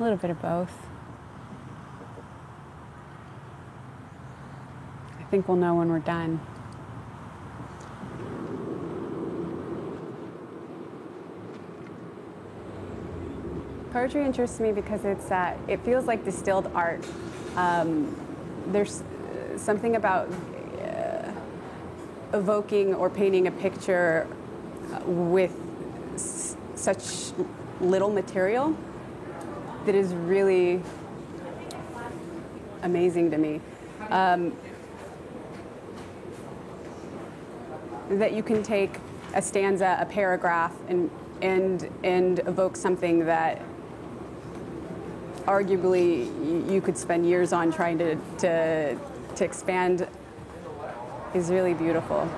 A little bit of both. I think we'll know when we're done. Poetry interests me because it feels like distilled art. There's something about evoking or painting a picture with such little material that is really amazing to me. That you can take a stanza, a paragraph, and evoke something that arguably you could spend years on trying to expand is really beautiful.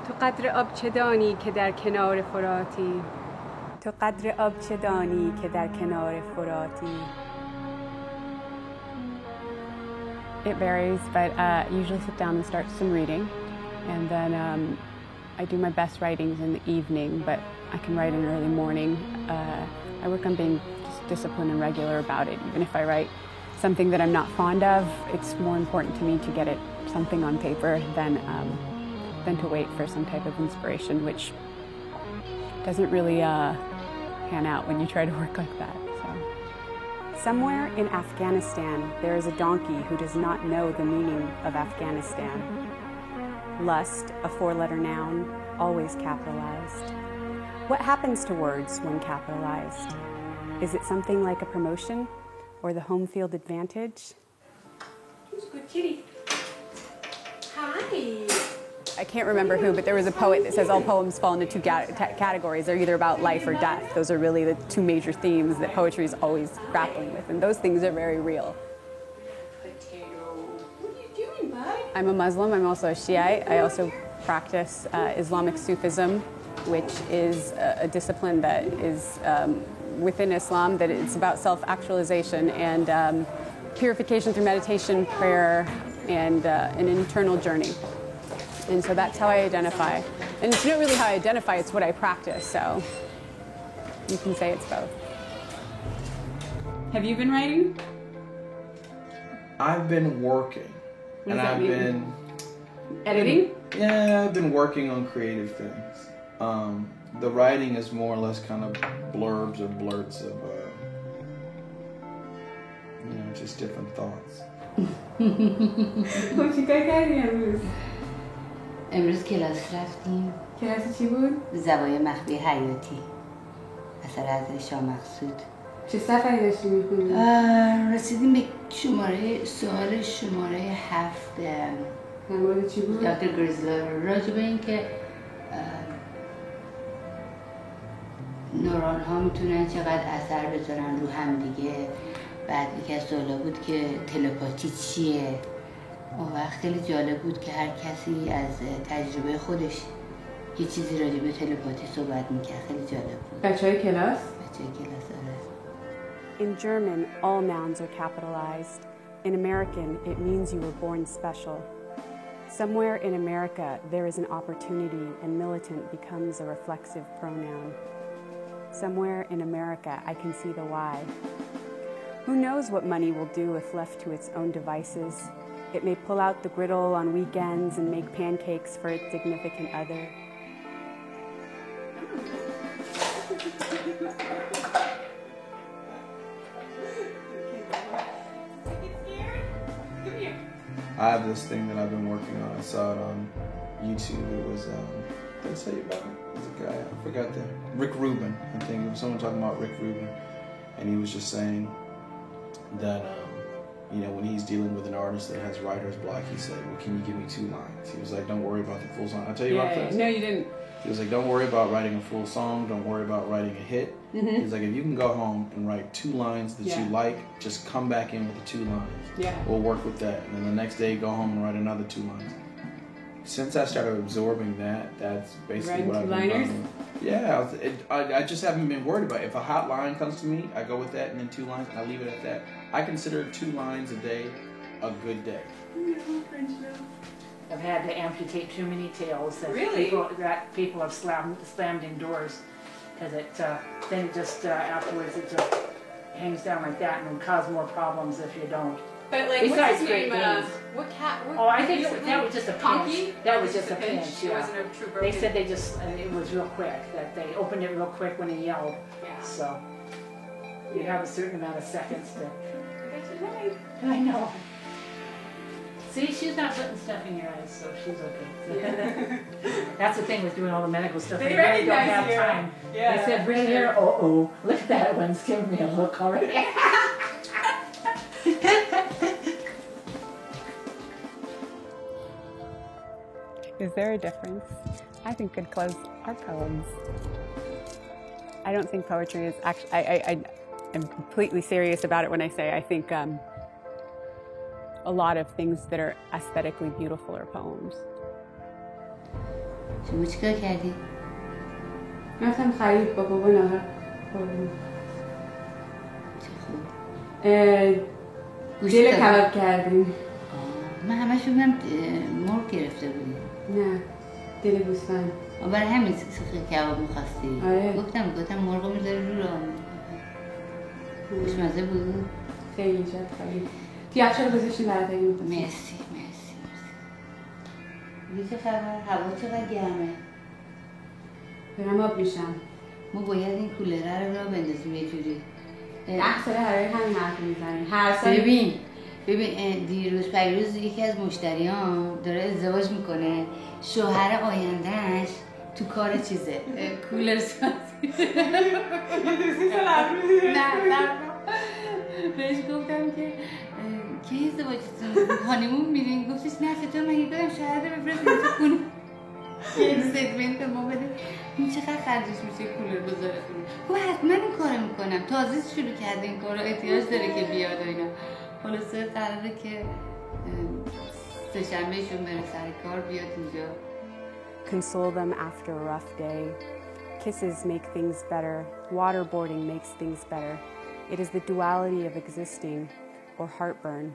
تو قدر آب چه دانی که در کنار فراتی تو قدر آب چه دانی که در کنار فراتی. It varies, but I usually sit down and start some reading, and then I do my best writings in the evening, but I can write in early morning. I work on being just disciplined and regular about it. Even if I write something that I'm not fond of, it's more important to me to get something on paper than to wait for some type of inspiration, which doesn't really pan out when you try to work like that. So. Somewhere in Afghanistan, there is a donkey who does not know the meaning of Afghanistan. Lust, a four-letter noun, always capitalized. What happens to words when capitalized? Is it something like a promotion or the home field advantage? Who's good kitty? Hi. I can't remember who, but there was a poet that says all poems fall into two categories. They're either about life or death. Those are really the two major themes that poetry is always grappling with, and those things are very real. What are you doing, bud? I'm a Muslim. I'm also a Shiite. I also practice Islamic Sufism, which is a discipline that is within Islam, that it's about self-actualization and purification through meditation, prayer, and an internal journey. And so that's how I identify. And it's not really how I identify, it's what I practice, so you can say it's both. Have you been writing? I've been working. What does that mean? Been... Editing? Yeah, I've been working on creative things. The writing is more or less kind of blurbs or blurts of, just different thoughts. خب چیکار کردی امروز؟ امروز کلاس رفتیم. کلاس چی بود؟ زوایای مخفی حیاتی. اثر حضرت شاه مقصود. چه صفحه‌ای داشتی می‌خوندی؟ رسیدیم به سوال شماره 7. در مورد چی بود؟ دکتر گریزلر راجع به این که نورون ها میتونن چقدر اثر بذارن رو هم دیگه. بعد یکی از سوالا بود که تلپاتی چیه؟ اون وقت خیلی جالب بود که هر کسی از تجربه خودش یه چیزی راجع به تلپاتی صحبت میکرد. خیلی جالب بود. بچه‌های کلاس؟ بچه‌های کلاس آره. In German, all nouns are capitalized. In American, it means you were born special. Somewhere in America, there is an opportunity and militant becomes a reflexive pronoun. Somewhere in America, I can see the why. Who knows what money will do if left to its own devices? It may pull out the griddle on weekends and make pancakes for its significant other. I have this thing that I've been working on. I saw it on YouTube. It was, did I tell you about it? There's a guy, I forgot that. Rick Rubin. I think it was someone talking about Rick Rubin. And he was just saying that, when he's dealing with an artist that has writer's block, he said, well, can you give me 2 lines? He was like, don't worry about the full song. I'll tell you about this. No, you didn't. He was like, don't worry about writing a full song. Don't worry about writing a hit. Mm-hmm. He's like, if you can go home and write 2 lines that you like, just come back in with the 2 lines. Yeah. We'll work with that. And then the next day, go home and write another 2 lines. Since I started absorbing that, that's basically what I've been doing. Yeah, I just haven't been worried about it. If a hot line comes to me, I go with that and then 2 lines and I leave it at that. I consider 2 lines a day a good day. I've had to amputate too many tails that really? people have slammed indoors because it then just afterwards it just hangs down like that and will cause more problems if you don't. But like, Besides what's his Great name? Danes. What cat? What, Oh, I think that was just a Punky? pinch. That was just a pinch. It Yeah. wasn't a true They broken. said it was real quick. That they opened it real quick when he yelled. Yeah. So you have a certain amount of seconds to. That's right. I know. See, she's not putting stuff in your eyes, so she's okay. That's the thing with doing all the medical stuff. They really don't recognize have you. time. Yeah. They said right here, look at that one's giving me a look already. Is there a difference? I think good clothes are poems. I don't think poetry is actually, I am completely serious about it when I say I think a lot of things that are aesthetically beautiful are poems. شما چیکار کردی؟ رفتم خرید با بابا نهار چه خوب. گوشت کباب کردیم. من همش میگم مرغ گرفته بودی. نه دل گوسفند. برای همین سیخ کباب می‌خواستی. آره. گفتم مرغ می‌ذاری رو راه. خوشمزه بود. خیلی شد خیلی. تو یخچال گذاشتیم برات این بود. مرسی. چه خبر؟ هوا چقدر گرمه؟ برم آب میشم. ما باید این کولره رو راه بندازیم یه جوری. 10 ساله هرای همین حرف میزنیم. هر سال ببین پیروز یکی از مشتریان داره ازدواج میکنه. شوهر آیندهش تو کار چیزه کولر سازی. نه بهش گفتم که کی ازدواجتون هانیمون میرین؟ گفتش نه چطور من برم شوهر بفرستم تو خونه یه سگمنت ما بده این چقدر خرجش میشه کولر بذاره خونه. گفت حتما این کارو میکنم تازه شروع کرده این کارو احتیاج داره که بیاد و اینا. خلاصه قراره که سه‌شنبهشون بره سر کار بیاد اینجا. Console them after a rough day. Kisses make things better. Waterboarding makes things better. It is the duality of existing, or heartburn.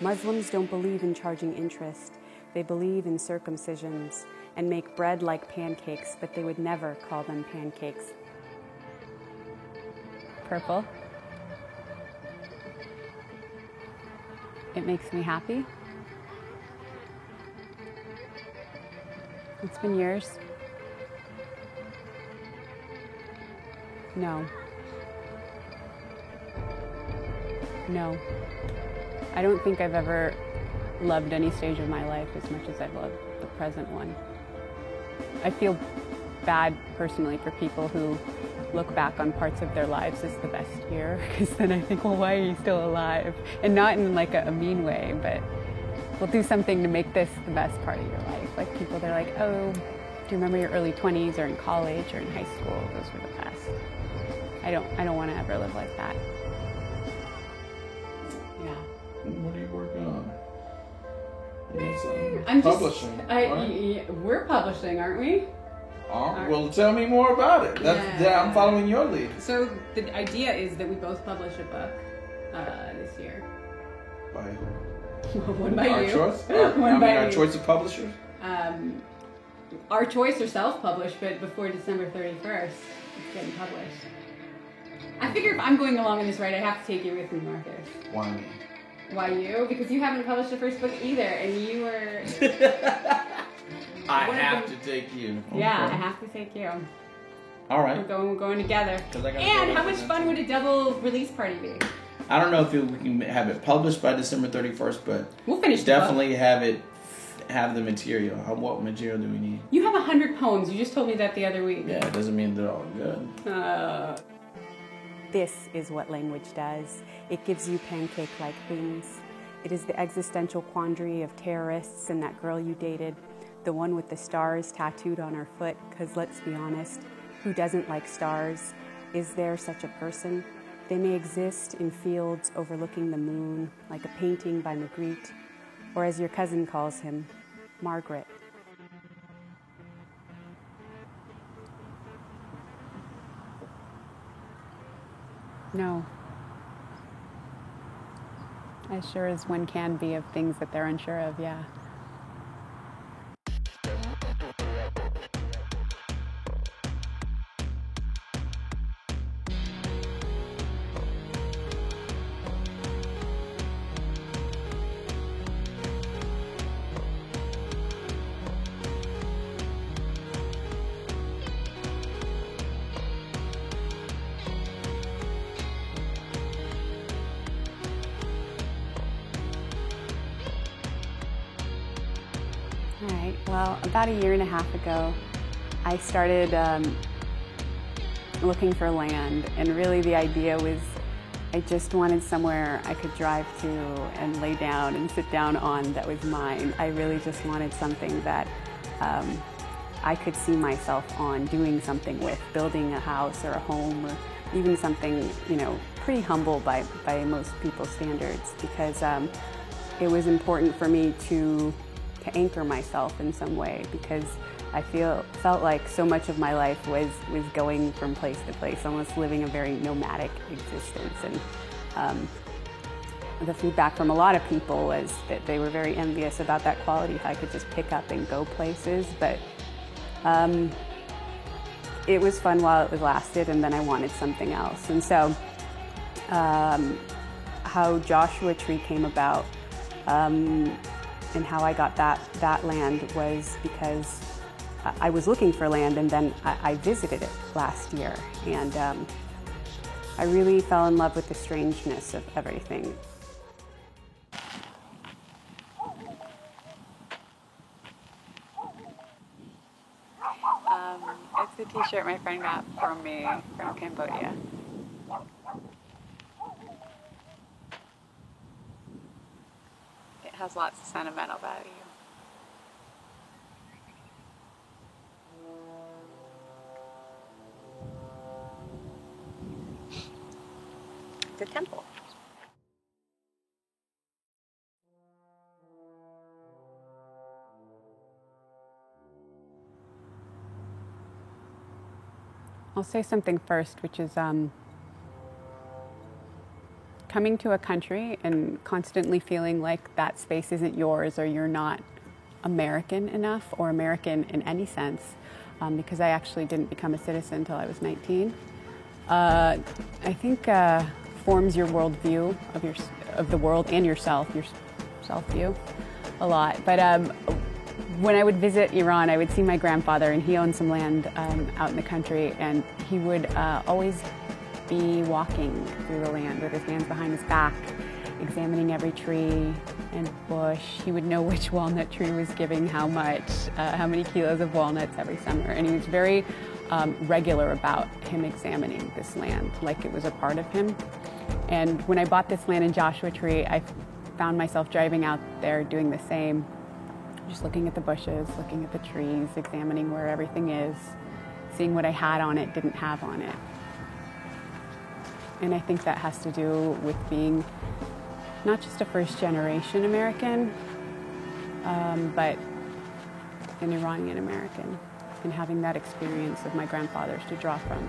Muslims don't believe in charging interest. They believe in circumcisions and make bread like pancakes, but they would never call them pancakes. Purple. It makes me happy. It's been years. No. I don't think I've ever loved any stage of my life as much as I've loved the present one. I feel bad personally for people who look back on parts of their lives as the best year, because then I think, well, why are you still alive? And not in like a mean way, but we'll do something to make this the best part of your life. Like people, they're like, oh, do you remember your early 20s or in college or in high school? Those were the best. I don't want to ever live like that. Yeah. What are you working on? Yes, I'm just, publishing. Right? We're publishing, aren't we? Well, tell me more about it. I'm following your lead. So the idea is that we both publish a book this year. By One by our you. choice? Our choice of publishers? Our choice or self-published, but before December 31st, it's getting published. I figure if I'm going along in this right, I have to take you with me, Marcus. Why me? Why you? Because you haven't published the first book either, and you were... I have to take you. Yeah, I have to take you. All right. We're going together. And how much fun would a double release party be? I don't know if we can have it published by December 31st, but We'll finish definitely have the material. What material do we need? You have 100 poems. You just told me that the other week. Yeah, it doesn't mean they're all good. This is what language does. It gives you pancake-like things. It is the existential quandary of terrorists and that girl you dated, the one with the stars tattooed on her foot, because let's be honest, who doesn't like stars? Is there such a person? They may exist in fields overlooking the moon, like a painting by Magritte, or as your cousin calls him, Margaret. No. As sure as one can be of things that they're unsure of, yeah. All right, well, about a year and a half ago, I started looking for land, and really the idea was I just wanted somewhere I could drive to and lay down and sit down on that was mine. I really just wanted something that I could see myself on doing something with, building a house or a home, or even something, you know, pretty humble by most people's standards, because it was important for me to anchor myself in some way, because I felt like so much of my life was going from place to place, almost living a very nomadic existence. And the feedback from a lot of people was that they were very envious about that quality, if I could just pick up and go places. But it was fun while it lasted, and then I wanted something else. And so how Joshua Tree came about, and how I got that land was because I was looking for land, and then I visited it last year, and I really fell in love with the strangeness of everything. It's a t-shirt my friend got from me from Cambodia. It has lots of sentimental value. It's a temple. I'll say something first, which is coming to a country and constantly feeling like that space isn't yours, or you're not American enough, or American in any sense, because I actually didn't become a citizen until I was 19. I think forms your worldview of the world and your self-view a lot. But when I would visit Iran, I would see my grandfather, and he owned some land out in the country, and he would always be walking through the land with his hands behind his back, examining every tree and bush. He would know which walnut tree was giving how much, how many kilos of walnuts every summer, and he was very regular about him examining this land like it was a part of him. And when I bought this land in Joshua Tree, I found myself driving out there doing the same, just looking at the bushes, looking at the trees, examining where everything is, seeing what I had on it, didn't have on it. And I think that has to do with being not just a first-generation American, but an Iranian American, and having that experience of my grandfather's to draw from.